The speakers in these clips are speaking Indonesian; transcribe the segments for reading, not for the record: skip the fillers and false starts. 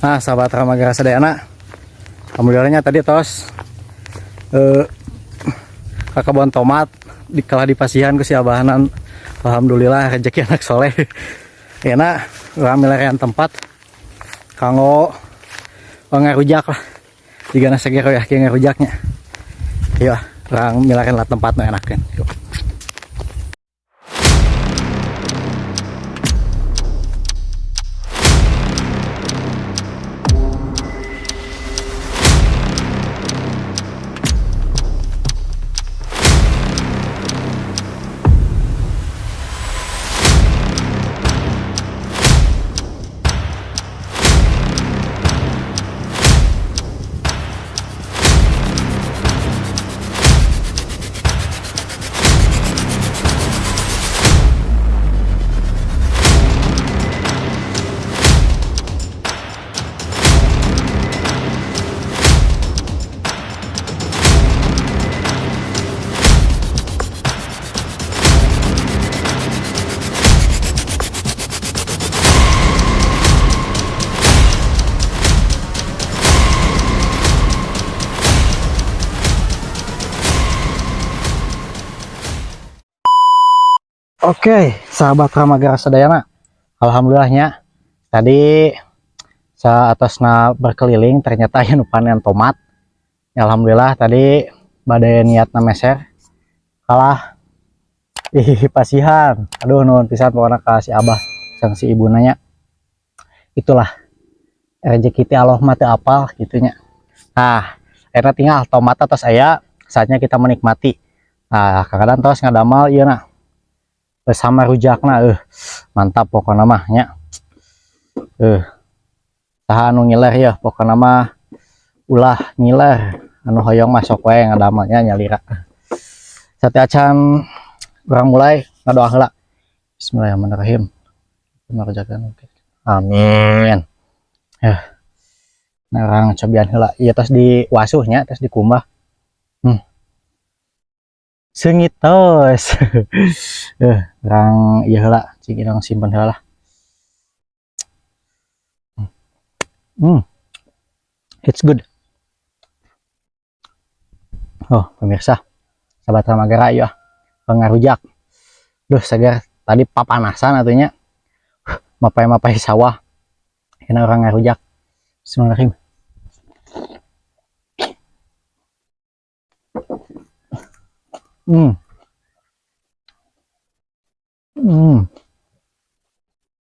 Nah, sahabat Ramaga Sadayana, alhamdulillahnya tadi tos ke kebun tomat dikalah dipasihan ku si abahanan. Alhamdulillah rezeki anak soleh. Enak, urang milarian tempat kanggo ngarujak lah. Jika nasi gero ya kayak ngarujaknya. Iya, urang milarian lah tempat nu enakeun. Yuk. Oke, sahabat Ramaga Sadayana, alhamdulillahnya tadi saya atasna berkeliling ternyata yang panen tomat. Ya, alhamdulillah tadi badai niatna meser kalah pasihan. Aduh nuhun pisan pokoknya ka si abah sang si ibu nanya. Itulah rezeki ti Allah mah teu apal gitunya. Nah, enak tinggal tomat atas aya saatnya kita menikmati. Nah, kadang tos ngadamal ieu nah sama rujakna mantap pokoknya mah nya saha anu ngiler ya pokoknya mah ulah ngiler anu hoyong masuk wae ngadamalnya nyalira sate acan urang mulai ngadoa heula. Bismillahirrahmanirrahim. Amin. Nah urang cobian heula ieu tos di wasuhnya tos dikumbah seungit tos. Orang iya lah, cik orang simpen lah. It's good. Oh pemirsa, sahabat Ramagara ya, pengarujak. Duh segar tadi papanasan atunya, mapai sawah. Enak orang ngarujak. Bismillahirrahmanirrahim.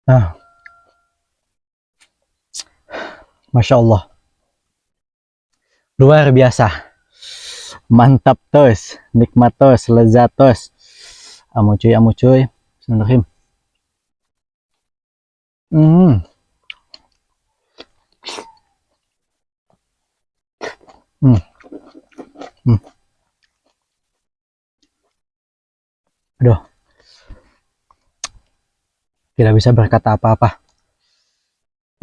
Nah, Masya Allah, luar biasa, mantap tos, nikmat tos, lezat tos. Amu cuy, Bismillahirrahmanirrahim. Aduh, tidak bisa berkata apa-apa.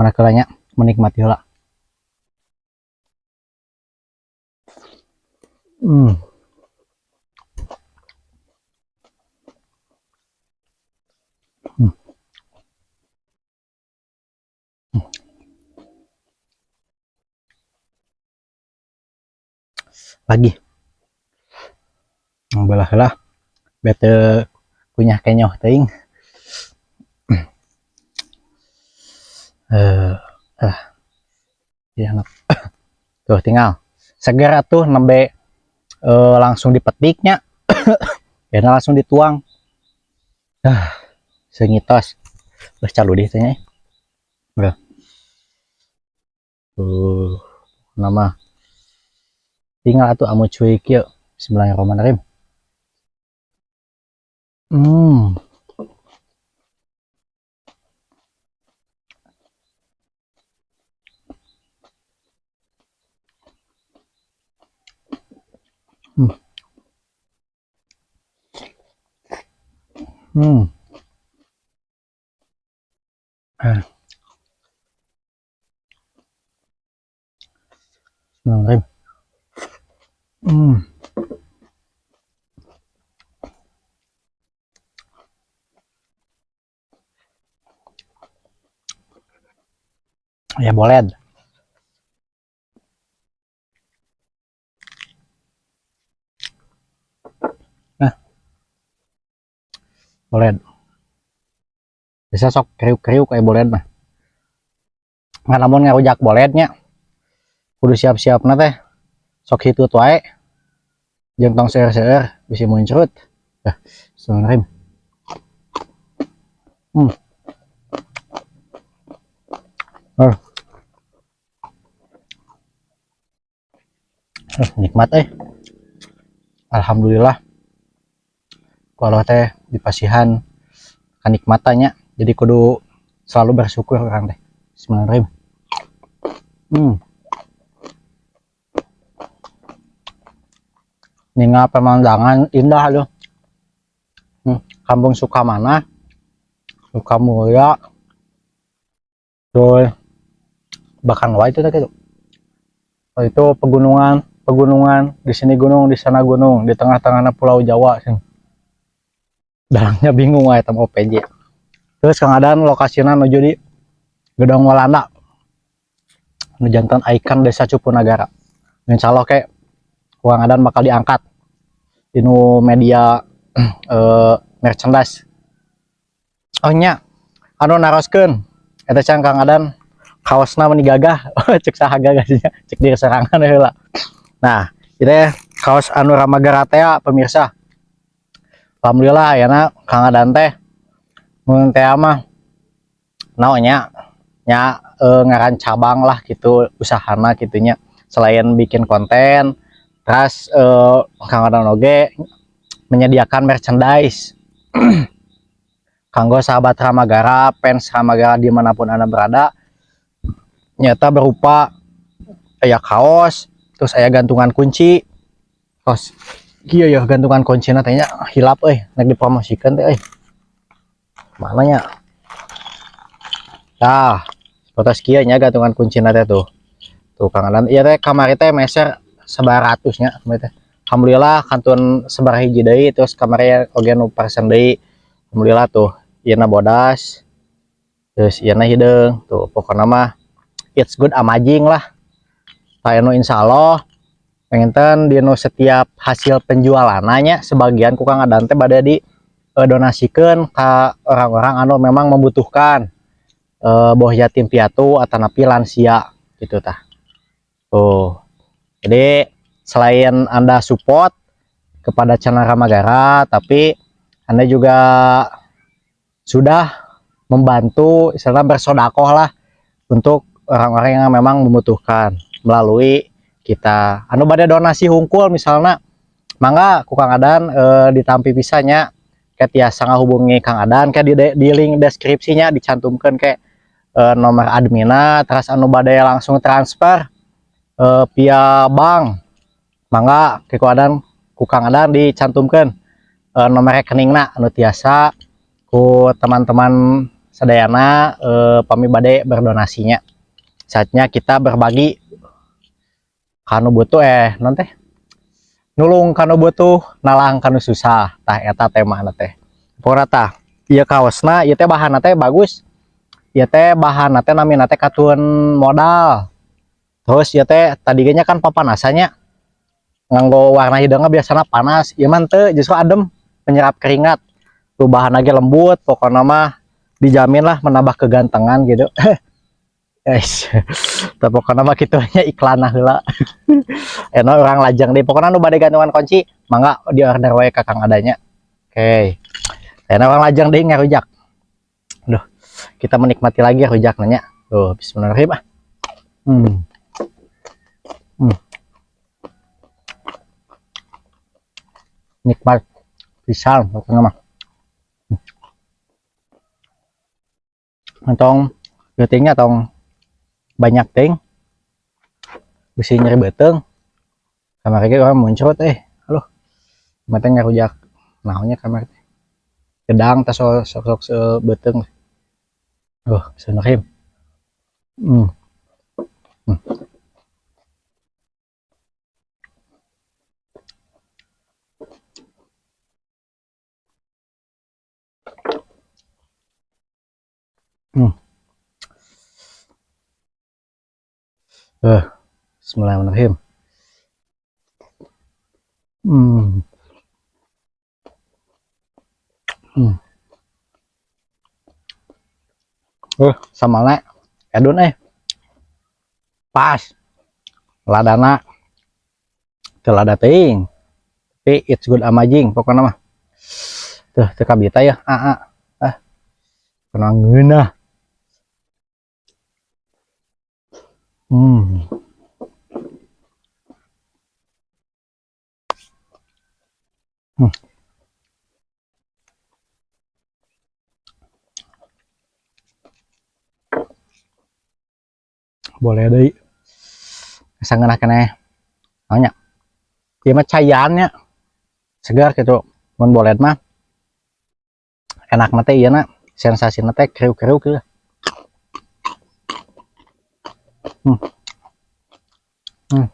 Mana kelanya menikmati lah. Lagi belah lah bete punya kenyoh ting ya enak. Tuh tinggal segera tuh nembe langsung dipetiknya. Ya langsung dituang sengitos bercalu deh tanya udah nama tinggal tuh amu cuy kieu. Bismillahirrahmanirrahim. Ya boleh boleh bisa sok kriuk-kriuk kayak boleh mah nggak namun ngarujak bolehnya kudu siap-siap teh sok itu wae jeung tong seer-seer bisa muncrat sebenarnya hmm. Nikmat alhamdulillah kalau teh dipasihan kenikmatannya jadi kudu selalu bersyukur orang teh sebenarnya ninggal pemandangan indah loh kampung Sukamana Sukamulya terus bahkan wah itu gitu itu pegunungan di sini gunung di sana gunung di tengah-tengahnya Pulau Jawa sih dalangnya bingung aja sama OPJ terus Kang Adan lokasinya menuju di Gedong Walanda jantan ikon desa Cupunagara insya Allah kayak Kang Adan bakal diangkat di media merchandise oh nya anu naroskeun eta can Kang Adan kaosna meni gagah cek saha gagahnya cek di serangan heula nah itu kaos anu Ramagara teh pemirsa alhamdulillah ya nak Kang Adan teh mun teh mah naonnya nya ngaran cabang lah gitu usahana gitunya selain bikin konten terus Kang Adan oge menyediakan merchandise kanggo sahabat Ramagara fans Ramagara dimanapun anda berada nyata berupa aya kaos terus aya gantungan kunci kaos iya ya gantungan kunci tanya hilap nek dipromosikan teh mananya nah fotos kia nya gantungan kunci teh tuh Kang Adan iya teh kamari teh meser 900 nya alhamdulillah kantun sebar hiji deui terus kamari oge nu persen deui alhamdulillah tuh ieu bodas terus ieu hideung tuh pokokna mah it's good amazing lah anu insyaallah pengen di setiap hasil penjualannya sebagian ku Kang Adan teh bade di donasikan ke orang-orang anu memang membutuhkan boh yatim piatu atanapi lansia gitu tah tuh jadi selain anda support kepada channel Ramagara tapi anda juga sudah membantu serta bersodakoh lah untuk orang-orang yang memang membutuhkan melalui kita anu bade donasi hungkul misalnya mangga ku Kang Adan ditampi pisahnya kayak tiasa ngahubungi Kang Adan kayak di link deskripsinya dicantumkan kayak nomor admina terus anu bade langsung transfer via bank mangga ku Kang Adan dicantumkan nomor rekeningna anu tiasa ku teman-teman sadayana pami bade berdonasinya saatnya kita berbagi kanu butuh nanti nulung kanu butuh nalang kanu susah tah eta tema teh pokokna tah ieu kaosna ieu teh bahanna teh bagus ieu teh bahanna teh namina teh katun modal terus ieu teh tadinya kan papanasannya nganggo warna hideungna biasanya panas ieu mah teu justru adem penyerap keringat tuh bahan lagi lembut pokoknya mah dijamin lah menambah kegantengan gitu guys pokoknya mah gitu nya iklan heula eno orang lajang deh pokoknya nu bade gantungan kunci mangga di order wae ka Kang Adanya oke eno orang lajang deh ngarujak duh kita menikmati lagi rujak nanya tuh bismillahirrahmanirrahim nikmat pisang pokoknya mah tong geutingnya tong banyak ting bisa nyari beteng kamar lagi orang muncul halo mateng ngarujak naonnya kamar gedang tas sok beteng Bismillahirrahmanirrahim hmm. hmm. hmm. Bismillahirrahmanirrahim hmm. Sama nek edun pas ladana telada ting tapi it's good amazing pokoknya mah tuh teka bita ya kena ngeunah hmm. Hmm. Boleh deh sangat kena banyak dia mah cayannya segar gitu mun boleh mah enak nate iya na sensasi nate kriuk-kriuk gitu hmm. Hmm.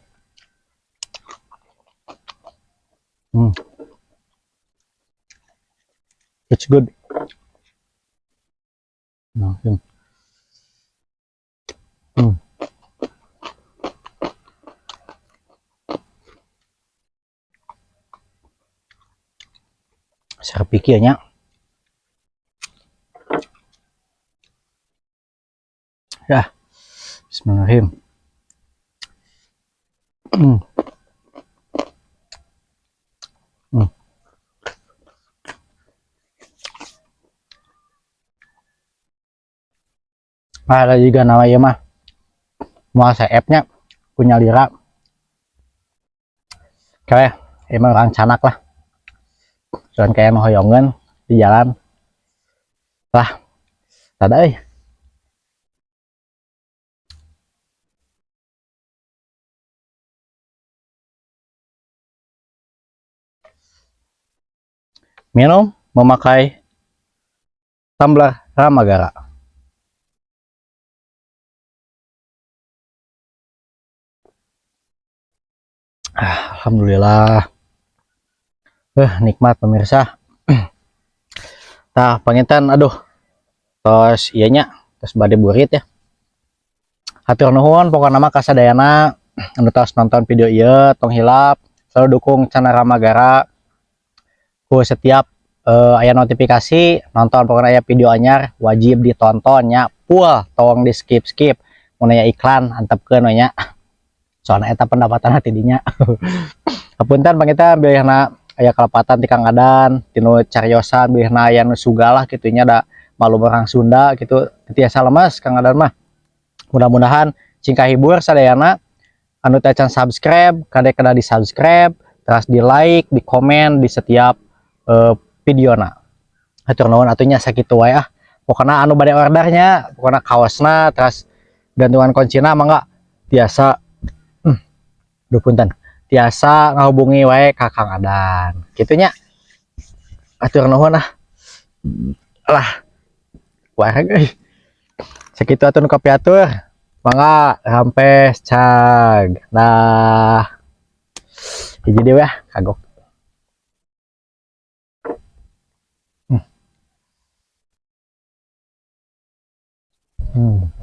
Hmm. It's good hmm. Hmm. Saya pikirnya ya bismillahirrahmanirrahim hmm. Hmm. Ada juga namanya mah mau app-nya punya lira kayak emang orang canak lah dan kayak hoyongan di jalan lah ada minum memakai tumbler Ramagara alhamdulillah nikmat pemirsa nah pengintan aduh terus iyanya terus bade burit ya hatur nuhun pokoknya nama kasadayana anu tos nonton video iya tong hilap selalu dukung channel Ramagara ku setiap aya notifikasi nonton pokoknya aya video anyar wajib ditontonnya full tolong di skip mun aya iklan antepkeun we nya soalnya eta pendapatan hati dinya hapunten pangita biayana aya kalepatan ti Kang Adan tinu cariosan biayana aya nu sugalah kitunya da malum orang Sunda gitu tiasa lemas Kang Adan mah mudah-mudahan cingkah hibur sadayana anu teh can subscribe kada di subscribe terus di like di komen di setiap videona hatur nuhun atunya sakitu wae pokoknya anu bade ordernya pokoknya kaosna terus gantungan kuncina mangga tiasa punten tiasa ngahubungi wae ka Kang Adan gitunya atur nuhun lah wah guys segitu atur nu kapiatur mangga rampes cag nah hiji dewe kagok hmm.